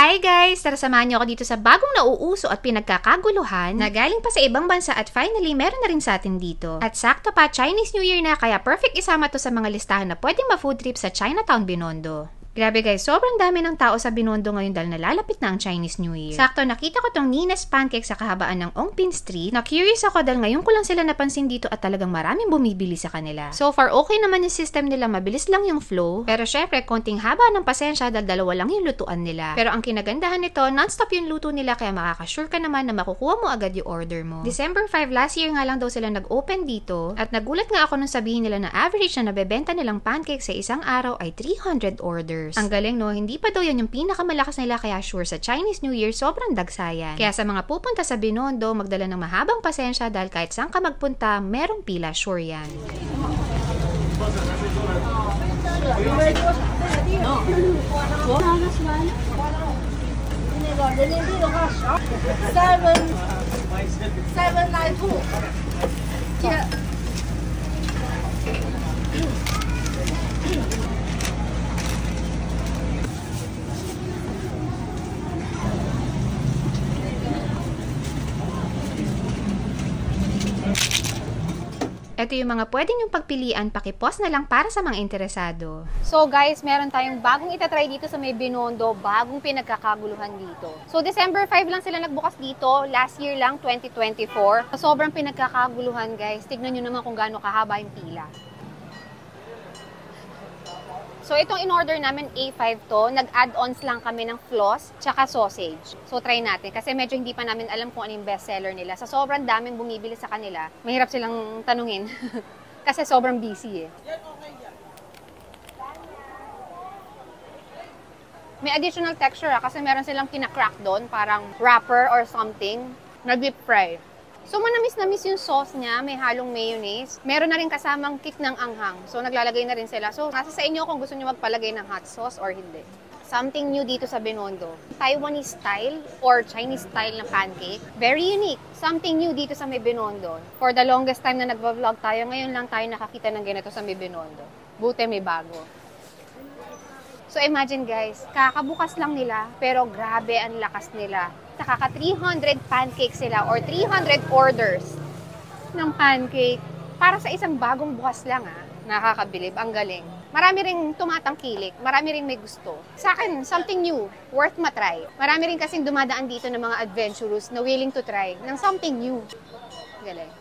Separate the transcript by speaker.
Speaker 1: Hi guys! Tara samahan niyo ako dito sa bagong nauuso at pinagkakaguluhan na galing pa sa ibang bansa at finally meron na rin sa atin dito. At sakto pa, Chinese New Year na kaya perfect isama to sa mga listahan na pwedeng ma-food trip sa Chinatown, Binondo. Grabe guys, sobrang dami ng tao sa Binondo ngayon dahil nalalapit na ang Chinese New Year. Sakto, nakita ko tong Nina's Pancake sa kahabaan ng Ongpin Street. Na-curious ako dahil ngayon ko lang sila napansin dito at talagang maraming bumibili sa kanila. So far, okay naman yung system nila, mabilis lang yung flow. Pero syempre, konting haba ng pasensya dahil dalawa lang yung lutuan nila. Pero ang kinagandahan nito, non-stop yung luto nila kaya makakasure ka naman na makukuha mo agad yung order mo. December 5 last year nga lang daw sila nag-open dito at nagulat nga ako nung sabihin nila na average na nabebenta nilang pancake sa isang araw ay 300 orders. Ang galing no, hindi pa daw yan yung pinakamalakas nila kaya sure sa Chinese New Year sobrang dagsayan. Kaya sa mga pupunta sa Binondo, magdala ng mahabang pasensya dahil kahit saan ka magpunta, merong pila, sure yan. Ito yung mga pwedeng yung pagpilian, pakipost na lang para sa mga interesado.
Speaker 2: So guys, meron tayong bagong itatry dito sa may Binondo, bagong pinagkakaguluhan dito. So December 5 lang sila nagbukas dito, last year lang, 2024. Sobrang pinagkakaguluhan guys, tignan nyo naman kung gaano kahaba yung pila. So itong in-order namin, A5 to, nag-add-ons lang kami ng floss, tsaka sausage. So try natin, kasi medyo hindi pa namin alam kung ano yung bestseller nila. Sa sobrang daming bumibili sa kanila, mahirap silang tanungin. Kasi sobrang busy eh. May additional texture kasi meron silang kina-crack doon, parang wrapper or something, na deep fry. So, manamis-namis yung sauce niya, may halong mayonnaise. Meron na rin kasamang kick ng anghang. So, naglalagay na rin sila. So, nasa sa inyo kung gusto nyo magpalagay ng hot sauce or hindi. Something new dito sa Binondo. Taiwanese style or Chinese style na pancake. Very unique. Something new dito sa may Binondo. For the longest time na nagva-vlog tayo, ngayon lang tayo nakakita ng ganito sa may Binondo. Buti may bago. So, imagine guys, kakabukas lang nila, pero grabe ang lakas nila. Nakaka 300 pancakes sila or 300 orders ng pancake para sa isang bagong bukas lang Nakakabilib, ang galing. Marami ring tumatangkilik, marami ring may gusto. Sa akin, something new, worth matry. Marami rin kasing dumadaan dito ng mga adventurous na willing to try ng something new. Galing.